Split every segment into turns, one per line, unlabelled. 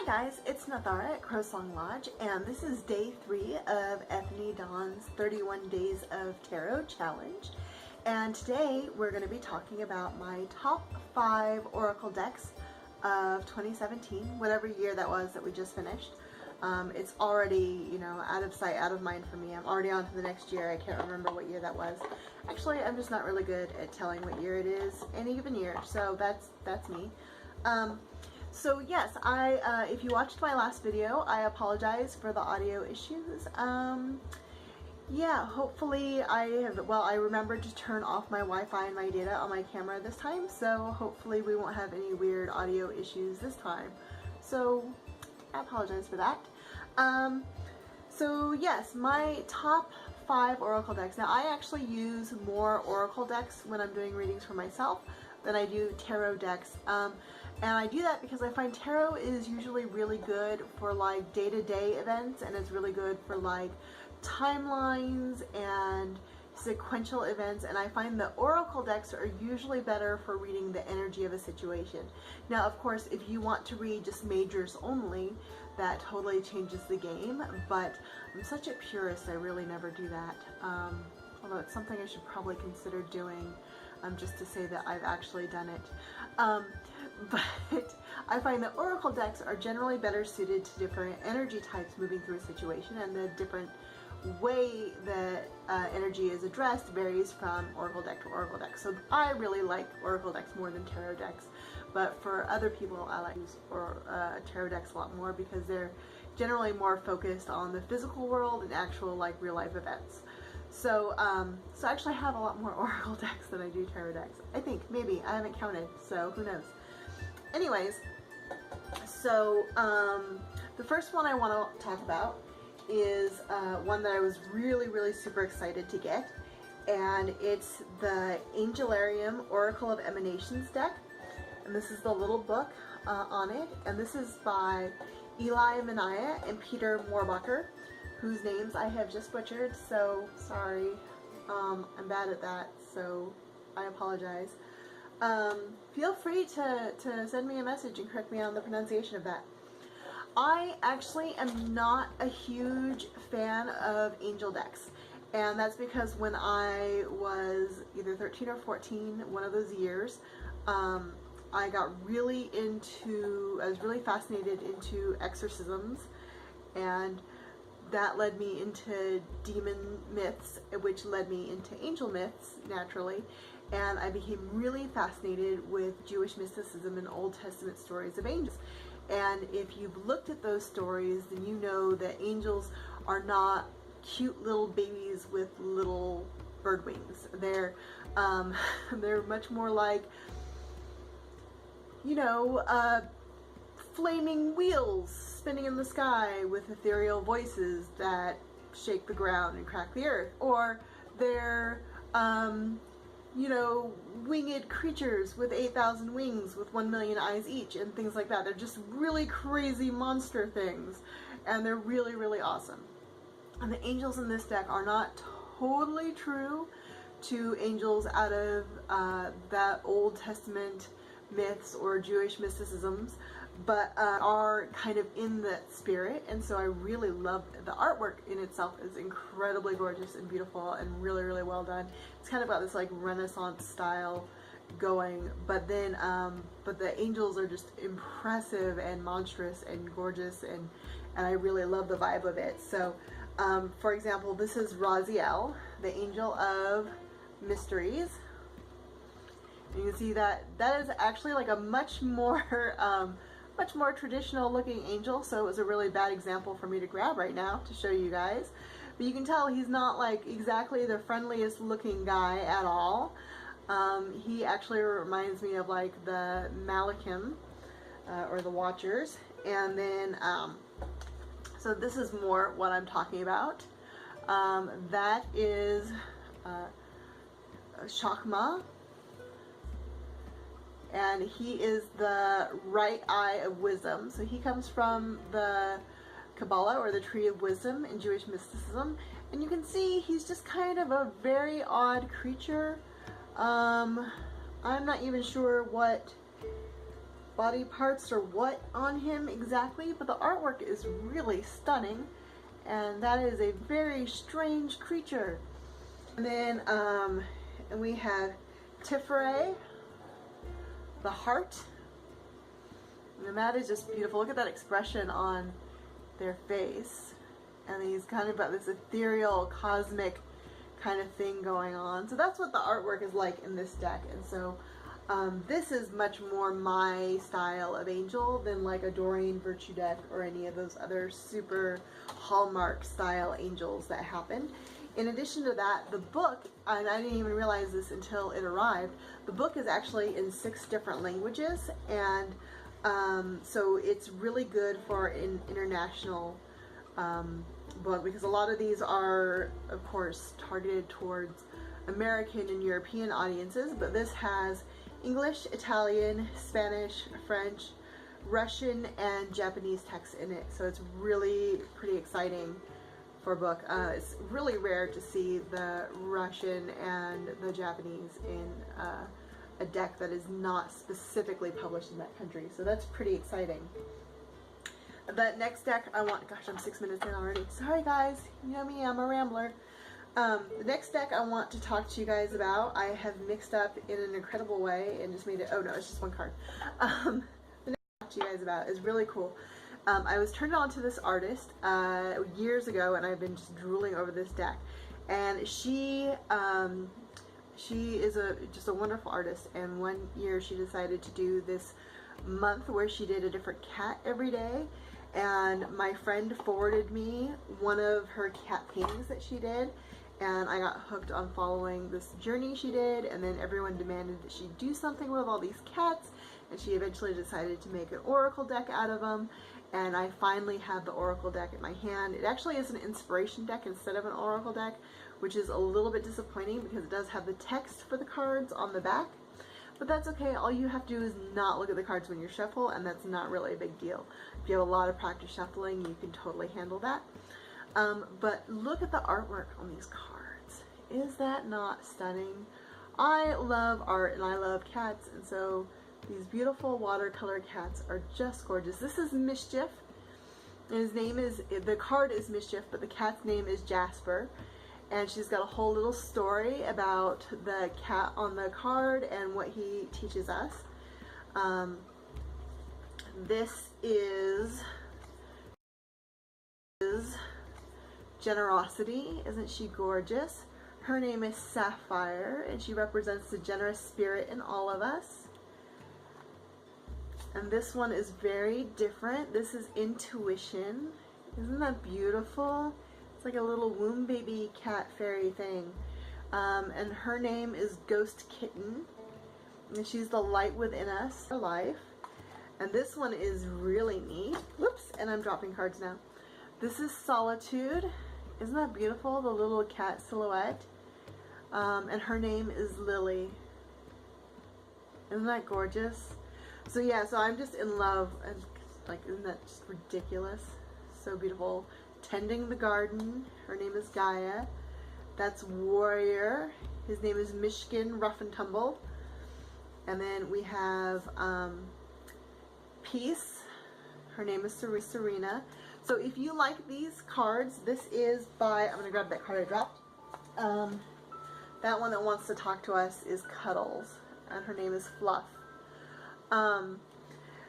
guys, it's Nathara at CrowSong Lodge, and this is day 3 of Ethony Dawn's 31 Days of Tarot Challenge. And today we're going to be talking about my top 5 Oracle decks of 2017, whatever year that was that we just finished. It's already, you know, out of sight, out of mind for me. I'm already on to the next year. I can't remember what year that was. Actually, I'm just not really good at telling what year it is any given year, so that's me. So yes, if you watched my last video, I apologize for the audio issues. Yeah, hopefully I remembered to turn off my Wi-Fi and my data on my camera this time, so hopefully we won't have any weird audio issues this time. So I apologize for that. So yes, my top 5 Oracle decks. Now I actually use more Oracle decks when I'm doing readings for myself than I do tarot decks. And I do that because I find tarot is usually really good for like day-to-day events, and it's really good for like timelines and sequential events, and I find the Oracle decks are usually better for reading the energy of a situation. Now of course, if you want to read just majors only, that totally changes the game, but I'm such a purist, I really never do that. Although it's something I should probably consider doing, just to say that I've actually done it. But I find that Oracle decks are generally better suited to different energy types moving through a situation, and the different way that energy is addressed varies from Oracle deck to Oracle deck. So I really like Oracle decks more than tarot decks, but for other people I like to use tarot decks a lot more because they're generally more focused on the physical world and actual like real life events. So, so I actually have a lot more Oracle decks than I do tarot decks. I think, maybe, I haven't counted, so who knows. Anyways, so the first one I want to talk about is one that I was really super excited to get, and it's the Angelarium Oracle of Emanations deck, and this is the little book on it, and this is by Eli Minaya and Peter Moorbacher, whose names I have just butchered, so sorry. I'm bad at that, so I apologize. Feel free to send me a message and correct me on the pronunciation of that. I actually am not a huge fan of angel decks, and that's because when I was either 13 or 14, one of those years, I got really I was really fascinated into exorcisms, and that led me into demon myths, which led me into angel myths, naturally, and I became really fascinated with Jewish mysticism and Old Testament stories of angels. And if you've looked at those stories, then you know that angels are not cute little babies with little bird wings. They're much more like, you know, flaming wheels spinning in the sky with ethereal voices that shake the ground and crack the earth, or they're you know, winged creatures with 8,000 wings with 1 million eyes each and things like that. They're just really crazy monster things, and they're really awesome. And the angels in this deck are not totally true to angels out of that Old Testament myths or Jewish mysticisms, but are kind of in that spirit, and so I really love the artwork. In itself is incredibly gorgeous and beautiful and really well done. It's kind of got this like Renaissance style going, but then but the angels are just impressive and monstrous and gorgeous, and I really love the vibe of it. So for example, this is Raziel, the angel of mysteries. You can see that that is actually like a much more traditional looking angel, so it was a really bad example for me to grab right now to show you guys. But you can tell he's not like exactly the friendliest looking guy at all. He actually reminds me of like the Malachim or the Watchers. And then so this is more what I'm talking about. That is Shakma, and he is the right eye of wisdom. So he comes from the Kabbalah, or the Tree of Wisdom in Jewish mysticism, and you can see he's just kind of a very odd creature. I'm not even sure what body parts or what on him exactly, but the artwork is really stunning, and that is a very strange creature. And then and we have Tiferet, the heart, and that is just beautiful. Look at that expression on their face, and he's kind of got this ethereal, cosmic kind of thing going on. So that's what the artwork is like in this deck, and so this is much more my style of angel than like a Doreen Virtue deck or any of those other super Hallmark style angels that happen. In addition to that, the book, and I didn't even realize this until it arrived, the book is actually in 6 different languages, and so it's really good for an international book, because a lot of these are, of course, targeted towards American and European audiences, but this has English, Italian, Spanish, French, Russian, and Japanese text in it. So it's really pretty exciting for a book. It's really rare to see the Russian and the Japanese in a deck that is not specifically published in that country. So that's pretty exciting. The next deck I want, gosh, I'm 6 minutes in already. Sorry guys, you know me, I'm a rambler. The next deck I want to talk to you guys about, I have mixed up in an incredible way and just made it, oh no, it's just one card. The next deck I want to talk to you guys about is really cool. I was turned on to this artist years ago, and I've been just drooling over this deck. And she is just a wonderful artist, and one year she decided to do this month where she did a different cat every day. And my friend forwarded me one of her cat paintings that she did, and I got hooked on following this journey she did, and then everyone demanded that she do something with all these cats, and she eventually decided to make an oracle deck out of them, and I finally have the oracle deck in my hand. It actually is an inspiration deck instead of an oracle deck, which is a little bit disappointing because it does have the text for the cards on the back. But that's okay, all you have to do is not look at the cards when you shuffle, and that's not really a big deal. If you have a lot of practice shuffling, you can totally handle that. But look at the artwork on these cards. Is that not stunning? I love art and I love cats, and so these beautiful watercolor cats are just gorgeous. This is Mischief, and his name is, the card is Mischief, but the cat's name is Jasper. And she's got a whole little story about the cat on the card and what he teaches us. This is Generosity. Isn't she gorgeous? Her name is Sapphire, and she represents the generous spirit in all of us. And this one is very different. This is Intuition. Isn't that beautiful? It's like a little womb baby cat fairy thing. And her name is Ghost Kitten, and she's the light within us, our life. And this one is really neat. Whoops, and I'm dropping cards now. This is Solitude. Isn't that beautiful, the little cat silhouette? And her name is Lily. Isn't that gorgeous? So yeah, so I'm just in love, and like, isn't that just ridiculous? So beautiful. Tending the Garden. Her name is Gaia. That's Warrior. His name is Mishkin Rough and Tumble. And then we have Peace. Her name is Serena. So if you like these cards, this is by, I'm going to grab that card I dropped. That one that wants to talk to us is Cuddles, and her name is Fluff.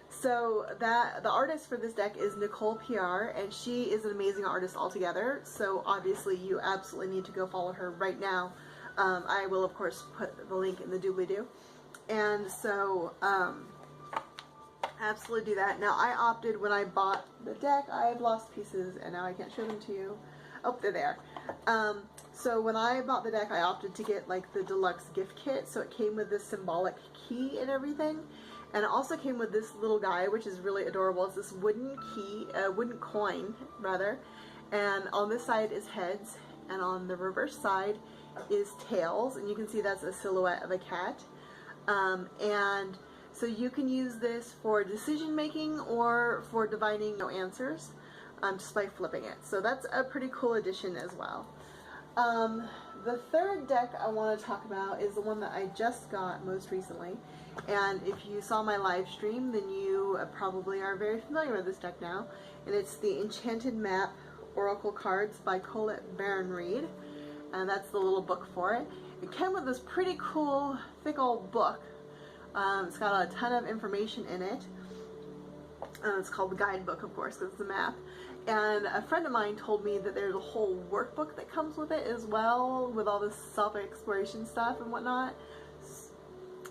So the artist for this deck is Nicole PR, and she is an amazing artist altogether. So obviously you absolutely need to go follow her right now. I will of course put the link in the doobly-doo. And so absolutely do that. Now I opted, when I bought the deck, I've lost pieces and now I can't show them to you. Oh, they're there. So when I bought the deck, I opted to get like the deluxe gift kit. So it came with this symbolic key and everything. And it also came with this little guy, which is really adorable. It's this wooden key, wooden coin, rather. And on this side is heads, and on the reverse side is tails. And you can see that's a silhouette of a cat. And so you can use this for decision making or for divining no answers, just by flipping it. So that's a pretty cool addition as well. the third deck I want to talk about is the one that I just got most recently. And if you saw my live stream, then you probably are very familiar with this deck now. And it's the Enchanted Map Oracle Cards by baron-reid. And that's the little book for it. It came with this pretty cool, thick old book. It's got a ton of information in it. It's called the guidebook, of course, because it's a map. And a friend of mine told me that there's a whole workbook that comes with it as well, with all this self-exploration stuff and whatnot.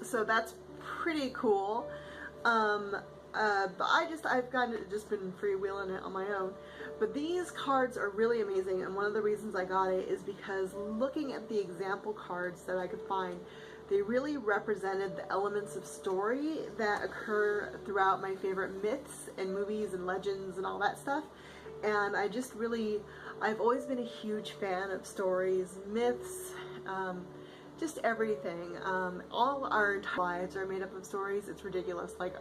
So that's pretty cool. But I've just been freewheeling it on my own. But these cards are really amazing, and one of the reasons I got it is because looking at the example cards that I could find, they really represented the elements of story that occur throughout my favorite myths and movies and legends and all that stuff. And I've always been a huge fan of stories, myths, just everything. All our entire lives are made up of stories. It's ridiculous. Like,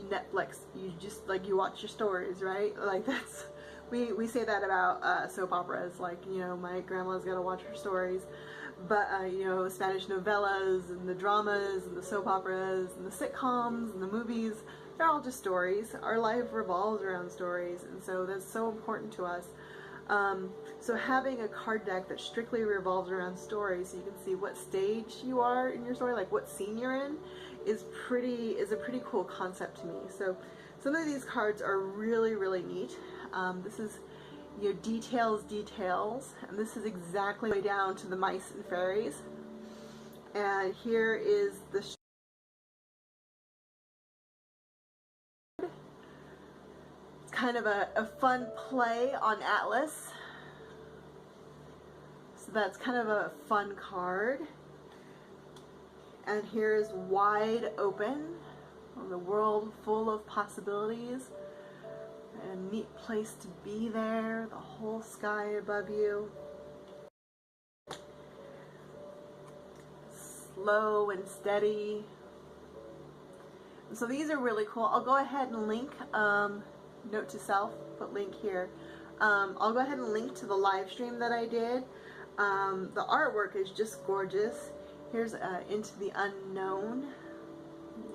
Netflix, you watch your stories, right? Like, that's, we say that about soap operas. Like, you know, my grandma's got to watch her stories. But, you know, Spanish novellas and the dramas and the soap operas and the sitcoms and the movies, they're all just stories. Our life revolves around stories, and so that's so important to us. So having a card deck that strictly revolves around stories, so you can see what stage you are in your story, like what scene you're in, is a pretty cool concept to me. So some of these cards are really, really neat. This is, you know, details, and this is exactly way down to the mice and fairies. And here is the it's kind of a fun play on Atlas. So that's kind of a fun card. And here is Wide Open, the world full of possibilities. A neat place to be there, the whole sky above you. Slow and steady. And so these are really cool. I'll go ahead and link, note to self, put link here. I'll go ahead and link to the live stream that I did. The artwork is just gorgeous. Here's Into the Unknown,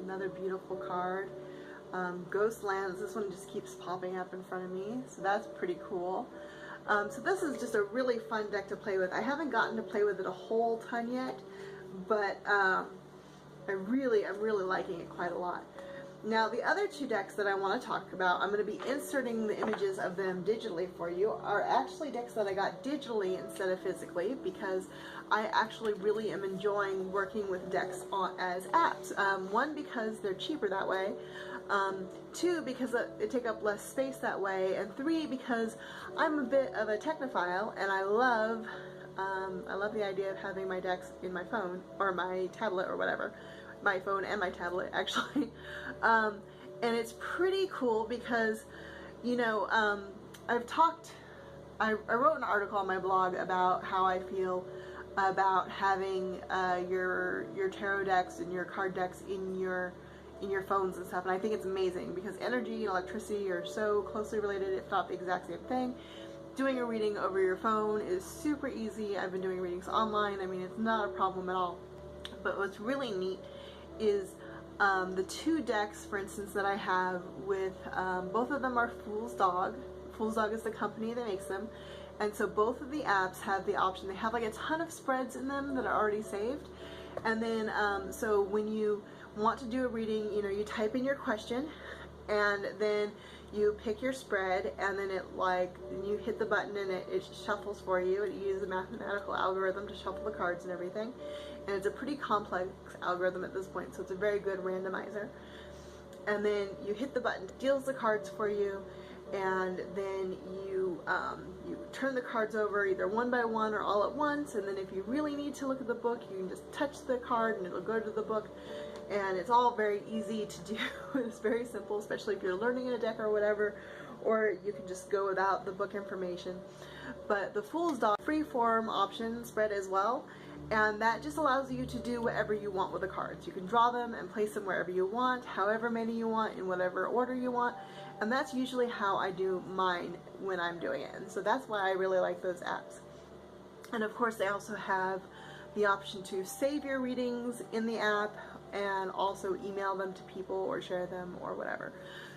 another beautiful card. Ghostlands, this one just keeps popping up in front of me, so that's pretty cool. So this is just a really fun deck to play with. I haven't gotten to play with it a whole ton yet, but I'm really liking it quite a lot. Now the other two decks that I want to talk about, I'm going to be inserting the images of them digitally for you, are actually decks that I got digitally instead of physically, because I actually really am enjoying working with decks as apps. One, because they're cheaper that way. Two, because they take up less space that way. And three, because I'm a bit of a technophile, and I love the idea of having my decks in my phone or my tablet or whatever. My phone and my tablet, actually. And it's pretty cool because, you know, I wrote an article on my blog about how I feel about having your tarot decks and your card decks in your phones and stuff, and I think it's amazing because energy and electricity are so closely related, if not the exact same thing. Doing a reading over your phone is super easy. I've been doing readings online. I mean, it's not a problem at all. But what's really neat is the two decks, for instance, that I have with, both of them are Fool's Dog. Fool's Dog is the company that makes them. And so both of the apps have the option. They have like a ton of spreads in them that are already saved. And then, so when you want to do a reading, you know, you type in your question, and then you pick your spread, and then you hit the button and it shuffles for you. It uses a mathematical algorithm to shuffle the cards and everything. And it's a pretty complex algorithm at this point, so it's a very good randomizer. And then you hit the button, it deals the cards for you, and then you turn the cards over either one by one or all at once. And then if you really need to look at the book, you can just touch the card and it'll go to the book. And it's all very easy to do. It's very simple, especially if you're learning a deck or whatever, or you can just go without the book information. But the Fool's Dog freeform option spread as well, and that just allows you to do whatever you want with the cards. You can draw them and place them wherever you want, however many you want, in whatever order you want, and that's usually how I do mine when I'm doing it. And so that's why I really like those apps. And of course they also have the option to save your readings in the app and also email them to people or share them or whatever.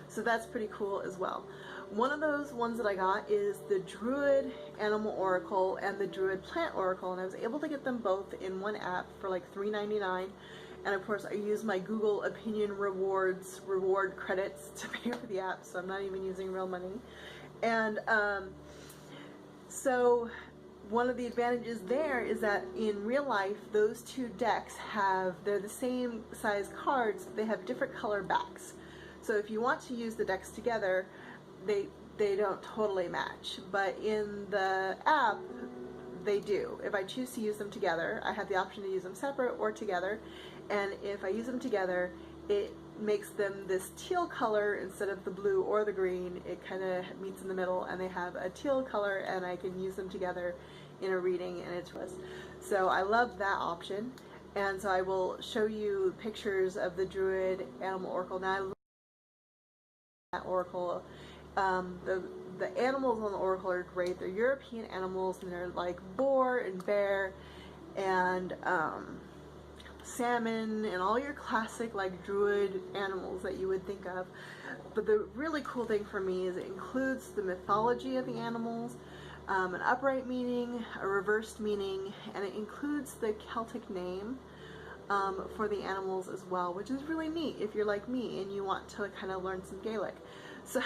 So that's pretty cool as well. One of those ones that I got is the Druid Animal Oracle and the Druid Plant Oracle, and I was able to get them both in one app for like $3.99. And of course I use my Google Opinion Rewards reward credits to pay for the app, so I'm not even using real money. And so one of the advantages there is that in real life those two decks they're the same size cards, they have different color backs. So if you want to use the decks together, they don't totally match, but in the app they do. If I choose to use them together, I have the option to use them separate or together, and if I use them together, it makes them this teal color instead of the blue or the green. It kind of meets in the middle, and they have a teal color, and I can use them together in a reading, and it's so I love that option. And so I will show you pictures of the Druid Animal Oracle. Now I love that Oracle. The animals on the Oracle are great. They're European animals, and they're like boar and bear and salmon and all your classic like druid animals that you would think of. But the really cool thing for me is it includes the mythology of the animals, an upright meaning, a reversed meaning, and it includes the Celtic name for the animals as well, which is really neat if you're like me and you want to kind of learn some Gaelic. So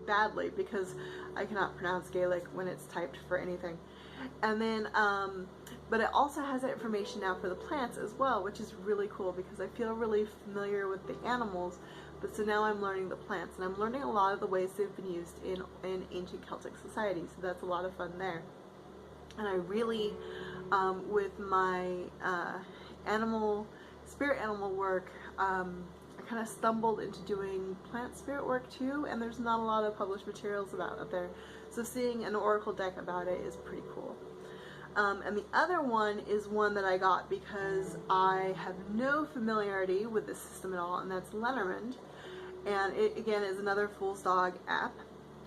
badly, because I cannot pronounce Gaelic when it's typed for anything. And then but it also has that information now for the plants as well, which is really cool because I feel really familiar with the animals, but so now I'm learning the plants, and I'm learning a lot of the ways they've been used in ancient Celtic society, so that's a lot of fun there. And I really with my spirit animal work, I kind of stumbled into doing plant spirit work too, and there's not a lot of published materials about it there, so seeing an oracle deck about it is pretty cool. And the other one is one that I got because I have no familiarity with this system at all, and that's Lenormand. And it again is another Fool's Dog app,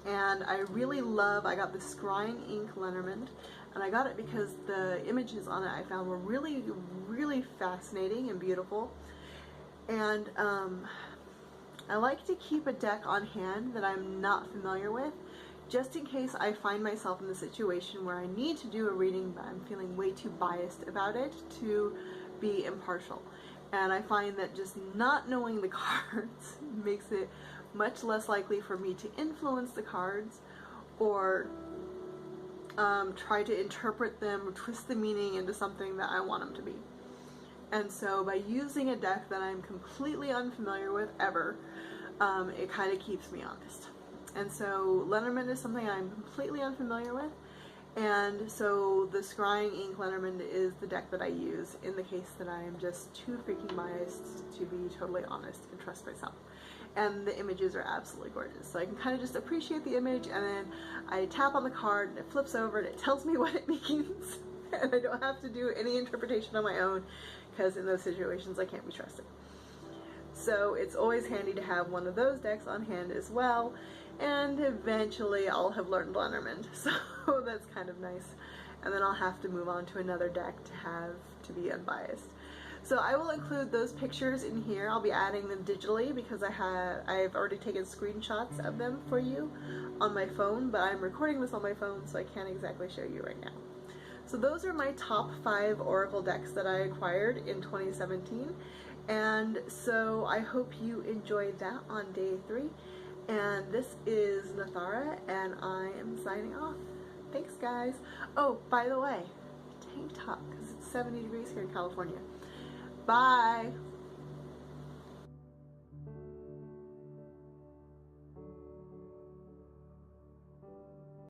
and I really love, I got the Scrying Ink Lenormand, and I got it because the images on it I found were really, really fascinating and beautiful. And I like to keep a deck on hand that I'm not familiar with, just in case I find myself in the situation where I need to do a reading but I'm feeling way too biased about it to be impartial. And I find that just not knowing the cards makes it much less likely for me to influence the cards or try to interpret them or twist the meaning into something that I want them to be. And so by using a deck that I'm completely unfamiliar with ever, it kind of keeps me honest. And so Lenormand is something I'm completely unfamiliar with, and so the Scrying Ink Lenormand is the deck that I use in the case that I am just too freaking biased to be totally honest and trust myself. And the images are absolutely gorgeous, so I can kind of just appreciate the image, and then I tap on the card and it flips over and it tells me what it means, and I don't have to do any interpretation on my own, because in those situations I can't be trusted. So it's always handy to have one of those decks on hand as well, and eventually I'll have learned Lenormand, so that's kind of nice. And then I'll have to move on to another deck to be unbiased. So I will include those pictures in here. I'll be adding them digitally because I've already taken screenshots of them for you on my phone, but I'm recording this on my phone, so I can't exactly show you right now. So those are my top 5 Oracle decks that I acquired in 2017, and so I hope you enjoyed that on day 3. And this is Nathara, and I am signing off. Thanks, guys. Oh, by the way, tank top, because it's 70 degrees here in California. Bye.